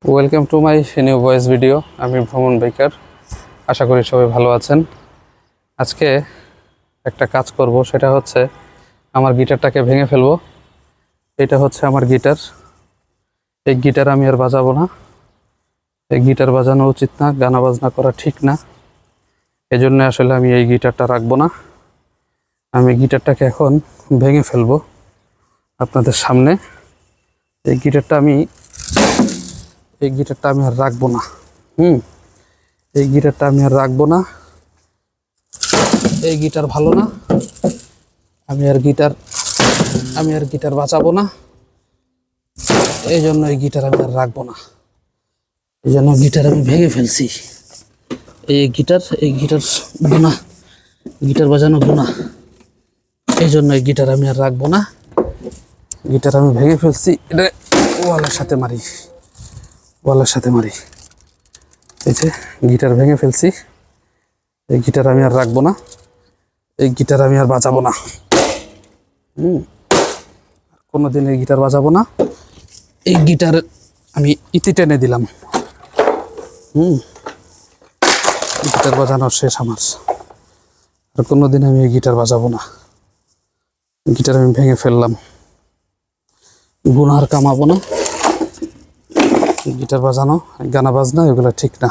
Welcome to my new voice video. আমি ভ্রমণ biker, আশা করি সবাই ভালো আছেন। আজকে একটা কাজ করব, সেটা হচ্ছে আমার গিটারটাকে ভেঙে ফেলবো। এটা হচ্ছে আমার গিটার। এই গিটার আমি আর বাজাবো না। এই গিটার বাজানো উচিত না, গানা বাজনা করা ঠিক না। এজন্য আসলে আমি এই গিটারটা রাখবো না। আমি গিটারটাকে এখন ভেঙে ফেলবো আপনাদের সামনে। এই গিটারটা আমি আর রাখবো না। এই গিটারটা আমি আর রাখবো না। এই গিটার ভালো না। আমি আর গিটার বাজাবো না। এই জন্য এই গিটার আমি আর রাখবো না। এই জন্য গিটার আমি ভেঙে ফেলছি। এই গিটার গুনাহ, গিটার বাজানো গুনাহ। এই জন্য এই গিটার আমি আর রাখবো না। গিটার আমি ভেঙে ফেলছি। এটা ওয়ালের সাথে মারি। এই যে গিটার ভেঙে ফেলছি। এই গিটার আমি আর রাখবো না। এই গিটার আমি আর বাজাবো না। কোনোদিন এই গিটার বাজাবো না। এই গিটার আমি ইতি টেনে দিলাম। গিটার বাজানোর শেষ আমার। আর কোনোদিন আমি এই গিটার বাজাবো না। গিটার আমি ভেঙে ফেললাম। গুনার কামাবো না। গিটার বাজানো, গানা বাজনা এগুলো ঠিক না।